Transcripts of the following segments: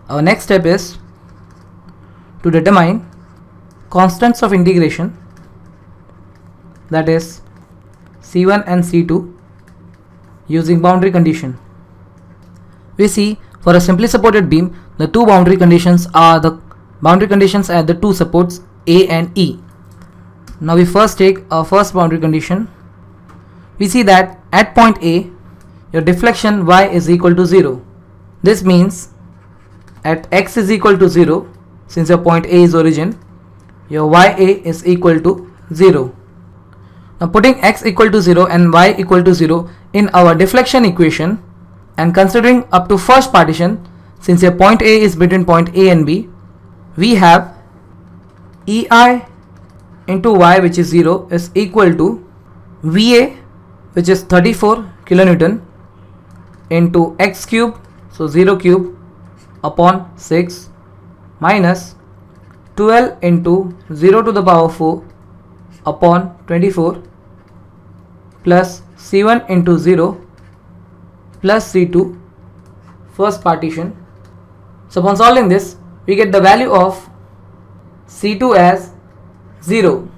Our next step is to determine constants of integration, that is C1 and C2, using boundary condition. We see for a simply supported beam, the two boundary conditions are the boundary conditions at the two supports A and E. Now we first take our first boundary condition. We see that at point A, your deflection y is equal to 0. This means at x is equal to 0, since your point A is origin, your ya is equal to 0. Now putting x equal to 0 and y equal to 0 in our deflection equation and considering up to first partition, since your point A is between point A and B, we have EI into y, which is 0, is equal to VA, which is 34 kilonewton, into x cube, so 0 cube upon 6, minus 12 into 0 to the power 4 upon 24, plus C1 into 0 plus C2 first partition. So upon solving this, we get the value of C2 as 0.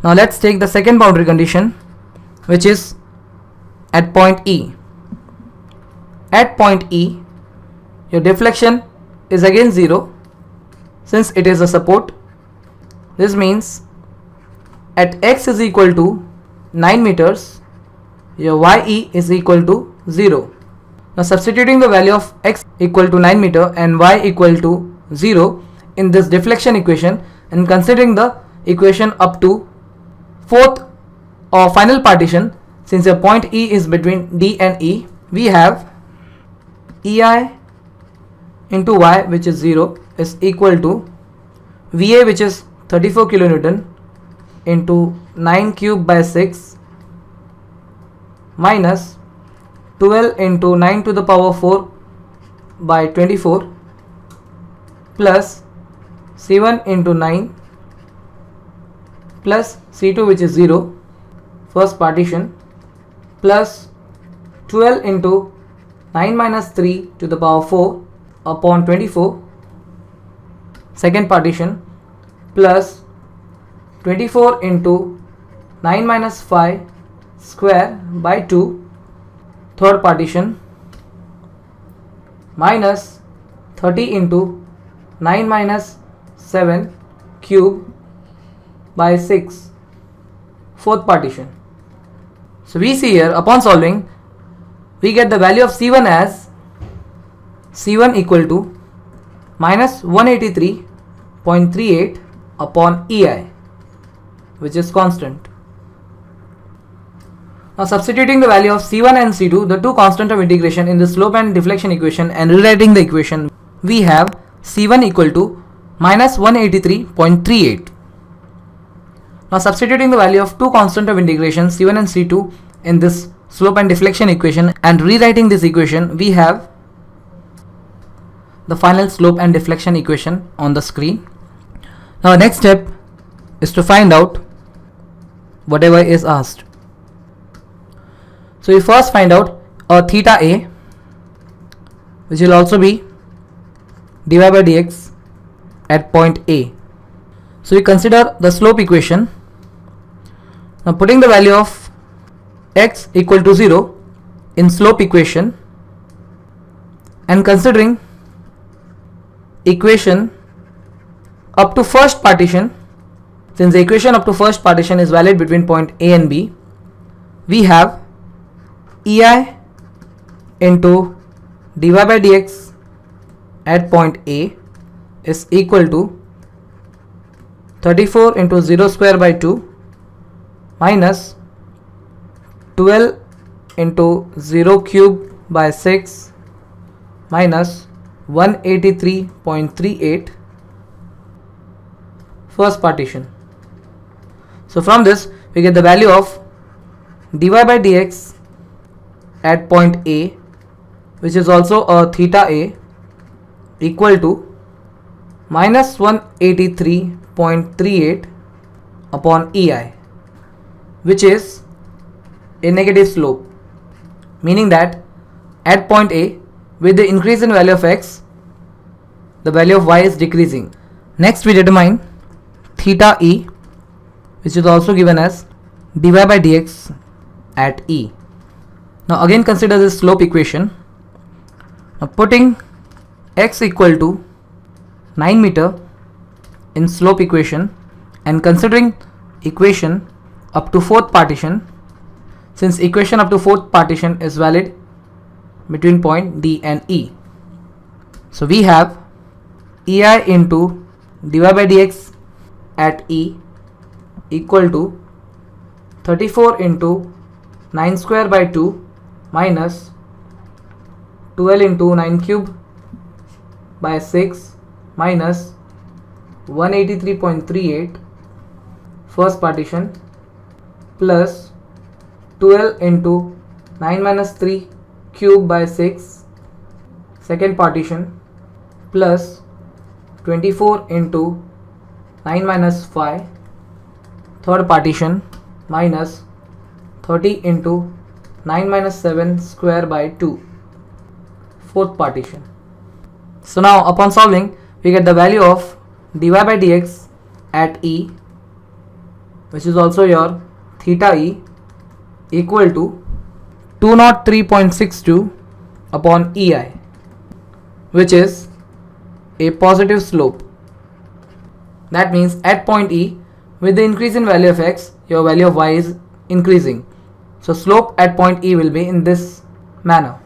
Now let's take the second boundary condition, which is at point E. At point E, your deflection is again 0, since it is a support. This means at x is equal to 9 meters, your ye is equal to 0. Now substituting the value of x equal to 9 meter and y equal to 0 in this deflection equation and considering the equation up to fourth or final partition, since your point E is between D and E, we have EI into y, which is 0, is equal to VA, which is 34 kilonewton, into 9 cube by 6 minus 12 into 9 to the power 4 by 24 plus C1 into 9 plus C2, which is 0, first partition, plus 12 into 9 minus 3 to the power 4 upon 24, second partition, plus 24 into 9 minus 5 square by 2, third partition, minus 30 into 9 minus 7 cube by 6, fourth partition. So we see here, upon solving, we get the value of C1 as C1 equal to minus 183.38 upon EI, which is constant. Now substituting the value of C1 and C2, the two constant of integration, in the slope and deflection equation and rewriting the equation, we have C1 equal to minus 183.38. Now substituting the value of two constant of integration, C1 and C2, in this slope and deflection equation and rewriting this equation, we have the final slope and deflection equation on the screen. Now next step is to find out whatever is asked. So we first find out a theta A, which will also be dy by dx at point A. So we consider the slope equation. Now putting the value of x equal to 0 in slope equation and considering equation up to first partition, since the equation up to first partition is valid between point A and B, we have EI into dy by dx at point A is equal to 34 into 0 square by 2 minus 12 into 0 cube by 6 minus 183.38, first partition. So from this we get the value of dy by dx at point A, which is also a theta A, equal to minus 183.38 upon EI, which is a negative slope, meaning that at point A, with the increase in value of x, the value of y is decreasing. Next we determine theta e, which is also given as dy by dx at e. Now again consider this slope equation. Now putting x equal to 9 meter in slope equation and considering equation up to fourth partition, since equation up to fourth partition is valid between point D and E. So we have EI into dy by dx at E equal to 34 into 9 square by 2 minus 12 into 9 cube by 6 minus 183.38 first partition plus 12 into 9 minus 3 cube by 6 second partition plus 24 into 9 minus 5 third partition minus 30 into 9 minus 7 square by 2 fourth partition. So now upon solving we get the value of dy by dx at E, which is also your theta e, equal to 203.62 upon EI, which is a positive slope. That means at point E, with the increase in value of x, your value of y is increasing. So slope at point E will be in this manner.